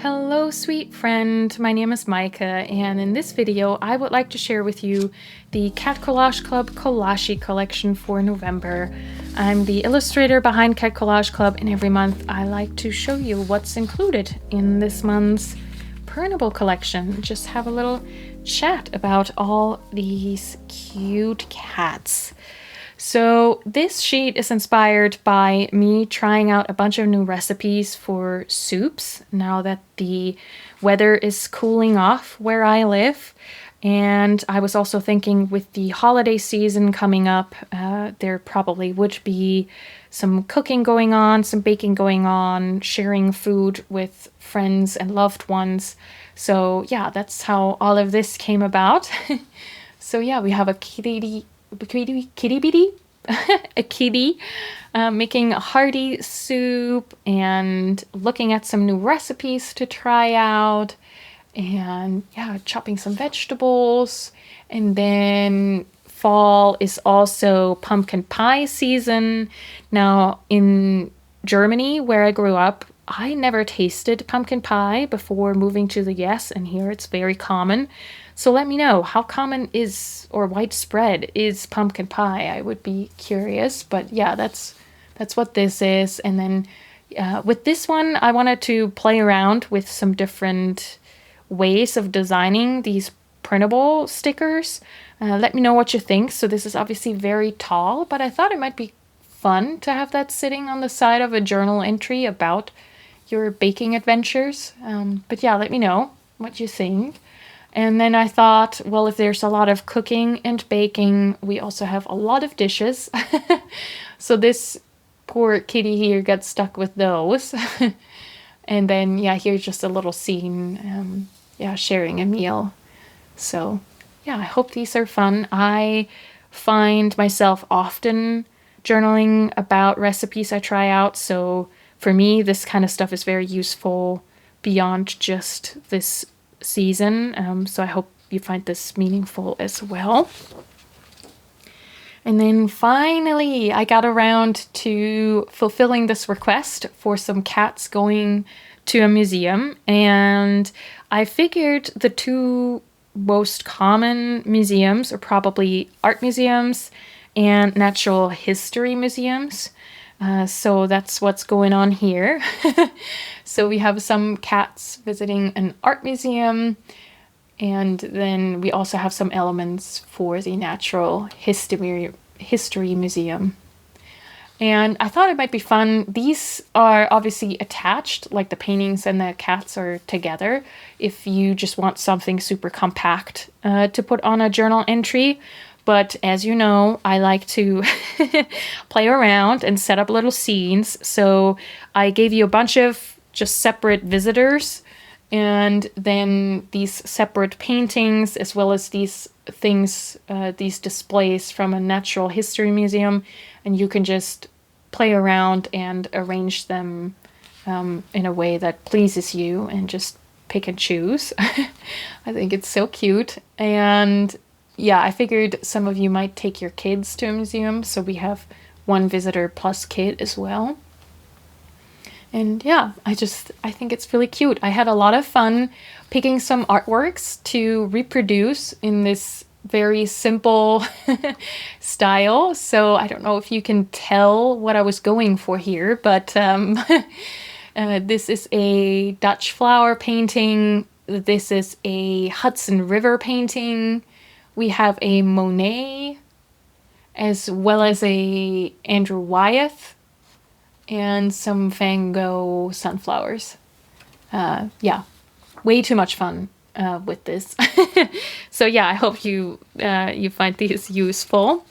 Hello, sweet friend. My name is Micah, and in this video, I would like to share with you the Cat Collage Club Collage collection for November. I'm the illustrator behind Cat Collage Club, and every month I like to show you what's included in this month's printable collection. Just have a little chat about all these cute cats. So this sheet is inspired by me trying out a bunch of new recipes for soups now that the weather is cooling off where I live. And I was also thinking with the holiday season coming up, there probably would be some cooking going on, some baking going on, sharing food with friends and loved ones. So yeah, that's how all of this came about. So yeah, we have a kitty bitty, a kitty making a hearty soup and looking at some new recipes to try out, and yeah, chopping some vegetables. And then fall is also pumpkin pie season. Now in Germany, where I grew up, I never tasted pumpkin pie before moving to the US, and here it's very common. So let me know, how common is or widespread is pumpkin pie? I would be curious, but yeah, that's what this is. And then with this one, I wanted to play around with some different ways of designing these printable stickers. Let me know what you think. So this is obviously very tall, but I thought it might be fun to have that sitting on the side of a journal entry about your baking adventures. But yeah, let me know what you think. And then I thought, well, if there's a lot of cooking and baking, we also have a lot of dishes. So this poor kitty here got stuck with those. And then, yeah, here's just a little scene, sharing a meal. So, yeah, I hope these are fun. I find myself often journaling about recipes I try out. So for me, this kind of stuff is very useful beyond just this season. So I hope you find this meaningful as well. And then finally, I got around to fulfilling this request for some cats going to a museum. And I figured the two most common museums are probably art museums and natural history museums. So that's what's going on here. So we have some cats visiting an art museum, and then we also have some elements for the natural history museum. And I thought it might be fun. These are obviously attached, like the paintings and the cats are together, if you just want something super compact to put on a journal entry. But as you know, I like to play around and set up little scenes. So I gave you a bunch of just separate visitors, and then these separate paintings, as well as these things, these displays from a natural history museum. And you can just play around and arrange them in a way that pleases you and just pick and choose. I think it's so cute. And yeah, I figured some of you might take your kids to a museum, so we have one visitor plus kid as well. And yeah, I think it's really cute. I had a lot of fun picking some artworks to reproduce in this very simple style. So I don't know if you can tell what I was going for here, but this is a Dutch flower painting. This is a Hudson River painting. We have a Monet, as well as a Andrew Wyeth, and some Van Gogh sunflowers. Yeah, way too much fun with this. So yeah, I hope you find these useful.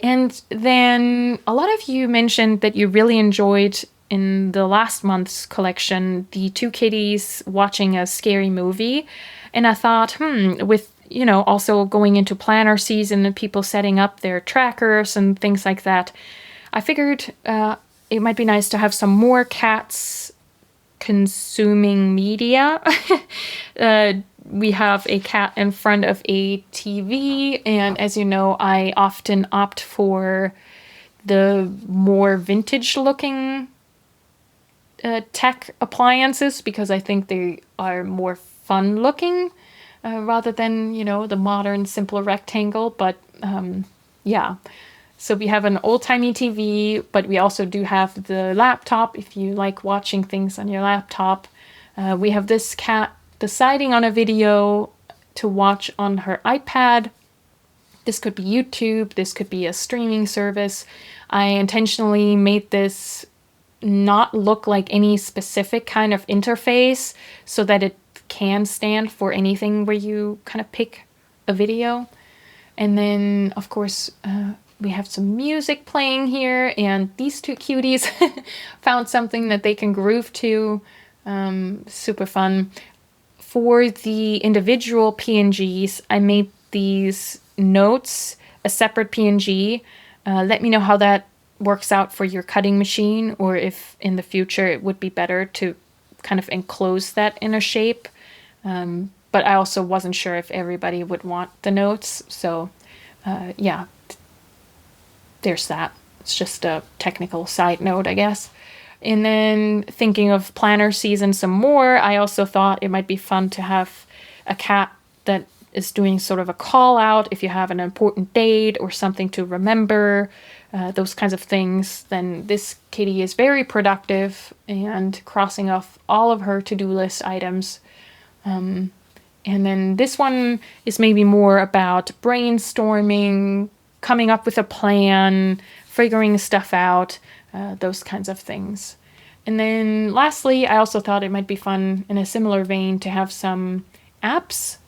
And then a lot of you mentioned that you really enjoyed in the last month's collection the two kitties watching a scary movie. And I thought, with also going into planner season and people setting up their trackers and things like that, I figured it might be nice to have some more cats consuming media. We have a cat in front of a TV, and as you know, I often opt for the more vintage looking tech appliances because I think they are more fun looking rather than, you know, the modern simple rectangle. But yeah, so we have an old-timey TV, but we also do have the laptop if you like watching things on your laptop. We have this cat deciding on a video to watch on her iPad. This could be YouTube, this could be a streaming service. I intentionally made this not look like any specific kind of interface so that it can stand for anything where you kind of pick a video. And then, of course, we have some music playing here, and these two cuties found something that they can groove to. Super fun. For the individual PNGs, I made these notes a separate PNG. Let me know how that works out for your cutting machine, or if in the future it would be better to kind of enclose that in a shape. But I also wasn't sure if everybody would want the notes. So yeah, there's that. It's just a technical side note, I guess. And then thinking of planner season some more, I also thought it might be fun to have a cat that is doing sort of a call out if you have an important date or something to remember, those kinds of things. Then this kitty is very productive and crossing off all of her to-do list items. And then this one is maybe more about brainstorming, coming up with a plan, figuring stuff out, those kinds of things. And then lastly, I also thought it might be fun in a similar vein to have some apps.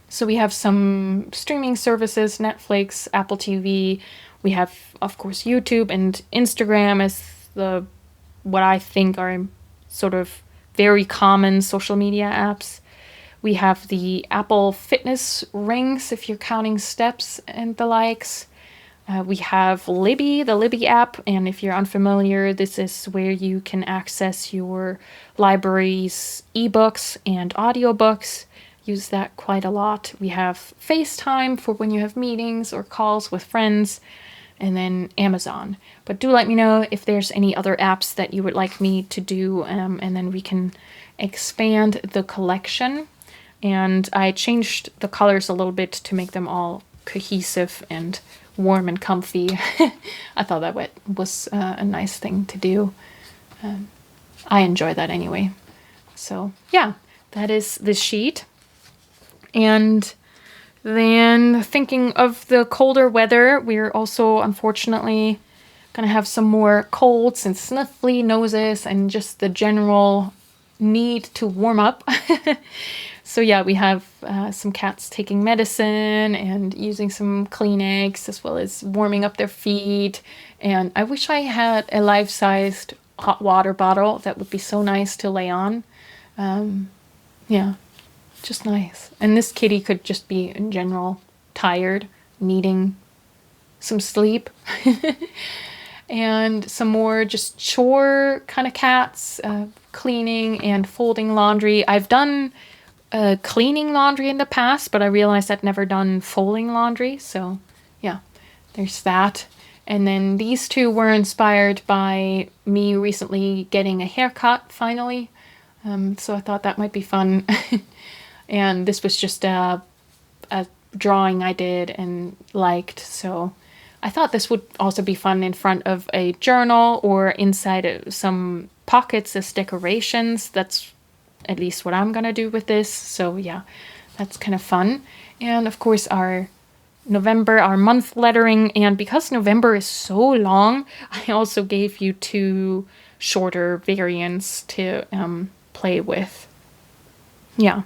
So we have some streaming services, Netflix, Apple TV. We have, of course, YouTube and Instagram as the what I think are sort of very common social media apps. We have the Apple Fitness rings, if you're counting steps and the likes. We have Libby, the Libby app, and if you're unfamiliar, this is where you can access your library's ebooks and audiobooks. Use that quite a lot. We have FaceTime for when you have meetings or calls with friends, and then Amazon. But do let me know if there's any other apps that you would like me to do, and then we can expand the collection. And I changed the colors a little bit to make them all cohesive and warm and comfy. I thought that was a nice thing to do. I enjoy that anyway. So yeah, that is the sheet. And then thinking of the colder weather, we're also unfortunately gonna have some more colds and sniffly noses and just the general need to warm up. So yeah, we have some cats taking medicine and using some Kleenex as well as warming up their feet. And I wish I had a life-sized hot water bottle. That would be so nice to lay on. Yeah, just nice. And this kitty could just be in general tired, needing some sleep. And some more just chore kind of cats, cleaning and folding laundry. I've done cleaning laundry in the past, but I realized I'd never done folding laundry. So yeah, there's that. And then these two were inspired by me recently getting a haircut finally. So I thought that might be fun. And this was just a drawing I did and liked. So I thought this would also be fun in front of a journal or inside of some pockets as decorations. That's at least what I'm gonna do with this. So yeah, that's kind of fun. And of course our November, our month lettering. And because November is so long, I also gave you two shorter variants to play with. Yeah.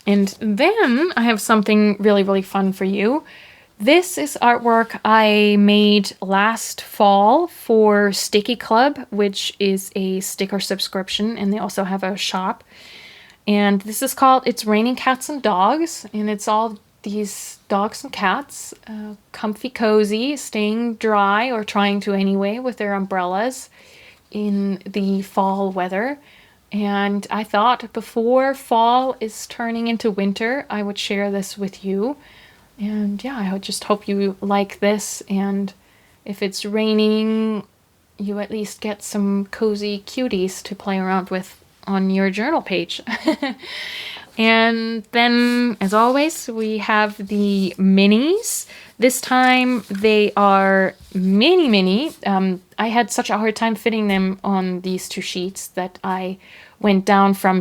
And then I have something really, really fun for you. This is artwork I made last fall for Sticky Club, which is a sticker subscription, and they also have a shop. And this is called It's Raining Cats and Dogs, and it's all these dogs and cats, comfy, cozy, staying dry, or trying to anyway, with their umbrellas in the fall weather. And I thought before fall is turning into winter, I would share this with you. And yeah, I just hope you like this. And if it's raining you at least get some cozy cuties to play around with on your journal page. And then, as always, we have the minis. This time they are mini. I had such a hard time fitting them on these 2 sheets that I went down from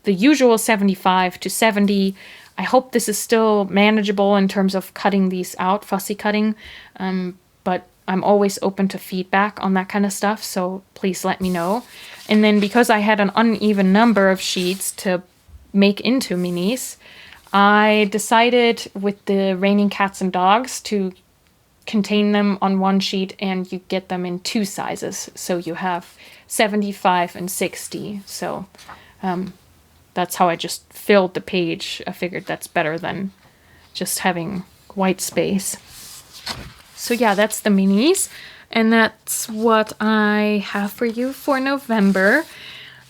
the usual 75 to 70. I hope this is still manageable in terms of cutting these out, fussy cutting, but I'm always open to feedback on that kind of stuff, so please let me know. And then because I had an uneven number of sheets to make into minis, I decided with the Raining Cats and Dogs to contain them on 1 sheet, and you get them in 2 sizes. So you have 75 and 60. So that's how I just filled the page. I figured that's better than just having white space. So yeah, that's the minis. And that's what I have for you for November.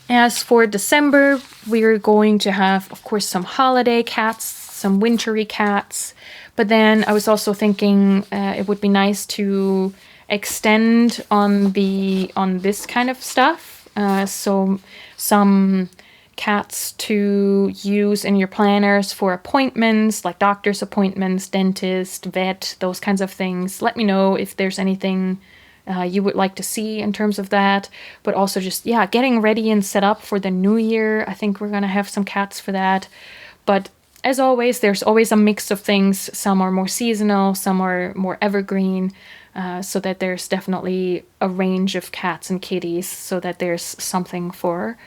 As for December, we're going to have, of course, some holiday cats, some wintry cats. But then I was also thinking it would be nice to extend on this kind of stuff. So some cats to use in your planners for appointments, like doctor's appointments, dentist, vet, those kinds of things. Let me know if there's anything you would like to see in terms of that, but also just, yeah, getting ready and set up for the new year. I think we're going to have some cats for that. But as always, there's always a mix of things. Some are more seasonal, some are more evergreen, so that there's definitely a range of cats and kitties, so that there's something for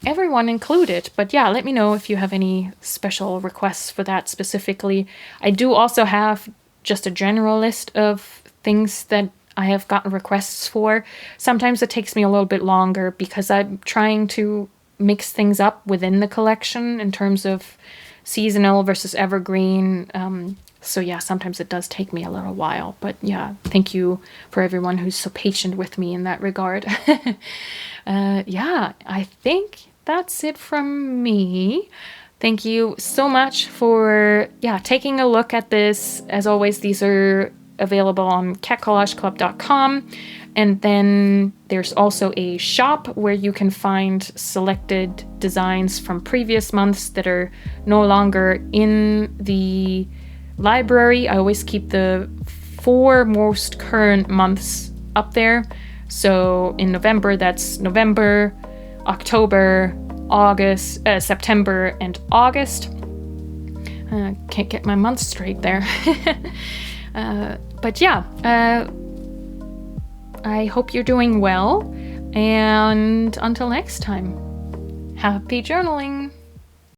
everyone included. But yeah, let me know if you have any special requests for that specifically. I do also have just a general list of things that I have gotten requests for. Sometimes it takes me a little bit longer because I'm trying to mix things up within the collection in terms of seasonal versus evergreen. So yeah, sometimes it does take me a little while. But yeah, thank you for everyone who's so patient with me in that regard. Yeah, I think that's it from me. Thank you so much for taking a look at this. As always, these are available on catcollageclub.com, and then there's also a shop where you can find selected designs from previous months that are no longer in the library. I always keep the 4 most current months up there. So in November, that's November, October, August, September, and August. Can't get my months straight there. But yeah, I hope you're doing well, and until next time, happy journaling!